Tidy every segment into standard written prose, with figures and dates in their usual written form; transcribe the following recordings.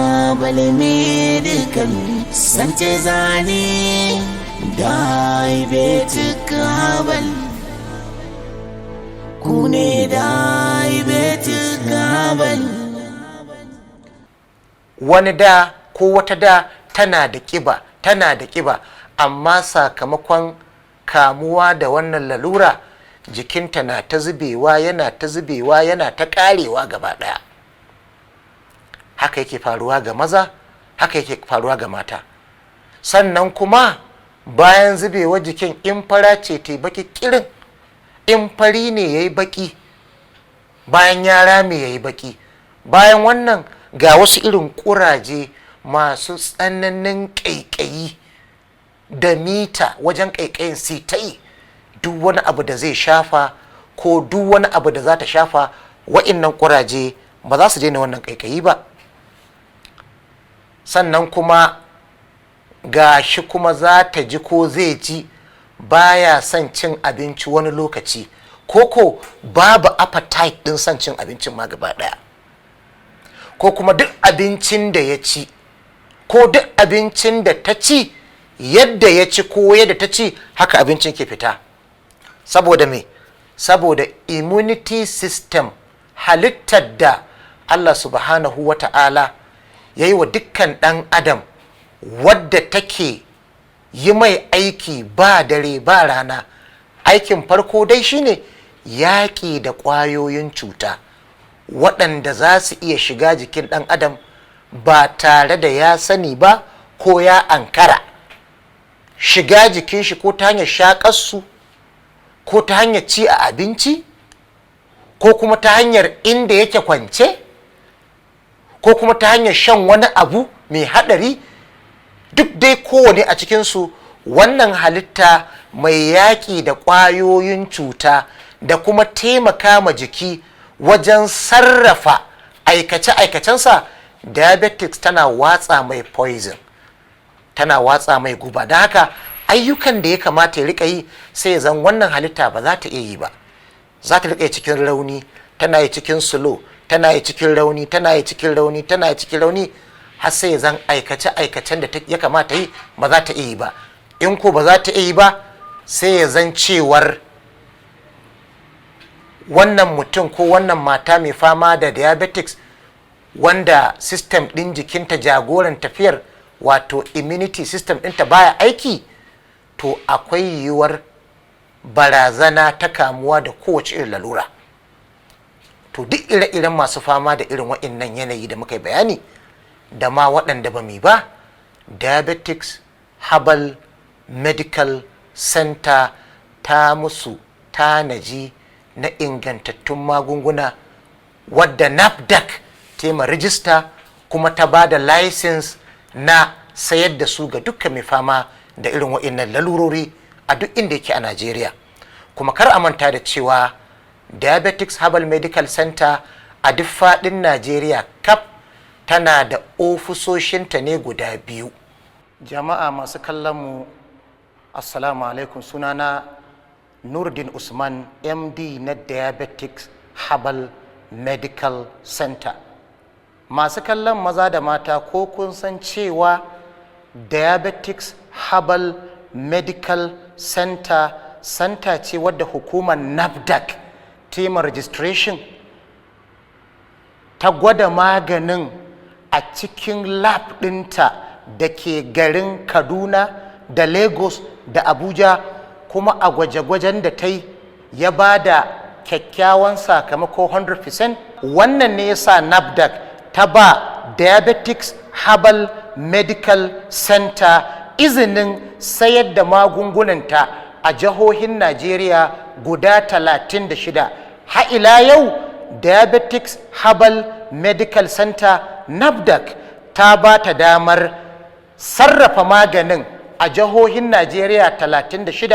Habal Medical Center Zane Diabetic Habal Kune Diabetic Habal. Wani da ko wata da tana da ƙiba amma sakamakon kamuwa da wannan lalura jikinta na ta zubewa yana ta ƙarewa gaba ɗaya. Haka yake faruwa ga maza, haka yake faruwa ga mata. Sannan kuma bayan zubewa jikin, in fara ce ta baki kirin, in fari ne yayi baki, bayan ya rame yayi baki, bayan wannan ga wasu irin ƙuraje masu tsananin ƙaiƙayi da mita wajen ƙaiƙayin sitai. Duk wani abu da zai shafa ko duk wani abu da za ta shafa, wa'innan ƙuraje ba za su daina wannan ƙaiƙayi ba. Sannan kuma ga shi kuma za ta ji ko zai ji baya son cin abinci wani lokaci, ko babu appetite ɗin son cin abincin ma gaba ɗaya, ko kuma duk abincin da ya ci ko duk abincin da ta ci, yadda ya ci ko yadda ta ci haka abincin ke fita. Saboda me? Saboda immunity system, halittar da Allah subhanahu wa ta'ala ya yi wa dukkan ɗan adam, wadda take yi mai aiki ba dare ba rana. Aikin farko dai shine yaƙi da ƙwayoyin cuta waɗanda za su iya shiga jikin ɗan adam ba tare da ya sani ba ko ya ankara. Shiga jikin shi ko ta hanyar shaƙarsu, ko ta hanyar ci a abinci, ko kuma ta hanyar inda yake kwance, ko kuma ta hanyar shan wani abu mai haɗari. Duk dai kowane a cikinsu wannan halitta mai yaƙi da ƙwayoyin cuta da kuma taimaka ma jiki wajen sarrafa aikace-aikacensa, diabetics tana watsa mai poison, tana watsa mai guba. Da haka ayyukan da ya kamata ya rika yi sai zan wannan halitta ba za ta iya yi ba. Za ta rika cikin rauni, tana yi cikin slow, tana yi cikin rauni, tana yi cikin rauni, tana yi cikin rauni, har sai zan aikace-aikacen da ya kamata yi ba za ta iya yi ba. In ko ba za ta iya yi ba, sai ya zan cewar wannan mutum ko wannan mata mai fama da diabetics, wanda system ɗin jikinta, jagoran tafiyar wato immunity system ɗinta baya aiki, to akwai yiwuwar barazana ta kamuwa da kowace irin lalura. To duk ire-iren masu fama da irin waɗannan yanayi da muka yi bayani, da ma waɗanda ba mi ba, Diabetics Habal Medical Center ta musu tanaji na ingantattun magunguna wadda NAFDAC ta yi rijista kuma ta ba da license na sayar da su ga dukkan mai fama da irin waɗannan lalurori a duk inda yake a Najeriya. Kuma kar a manta da cewa Diabetics Habal Medical Center a duk faɗin Najeriya kaf tana da ofisoshinta ne guda 2. Jama'a masu kallon mu, assalamu alaikum. Sunana Nurdin Usman, MD na Diabetics Habal Medical Center. Masu kallon maza da mata, ko kun san cewa Diabetics Habal Medical Center ce wadda hukumar NAFDAC ta yi registration, ta gwada maganin a cikin lab ɗinta da ke garin Kaduna da Lagos da Abuja, kuma a gwaje-gwajen da ta yi ya ba da kyakkyawan sakamako 100%. Wannan ne yasa NAFDAC ta ba Diabetics Habal Medical Center izinin sayar da magungunanta a jihohin Najeriya guda 36. Ha ila yau Diabetics Habal Medical Center NAFDAC ta ba ta damar sarrafa maganin a jihohin Najeriya 36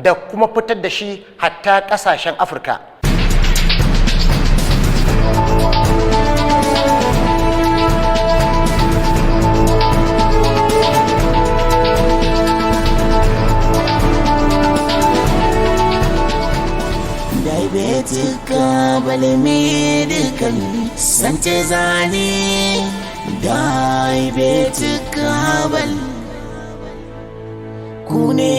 da kuma fitar da shi hatta kasashen Afirka. Diabetic Habal Medical Center Zane diabetic habal ku ne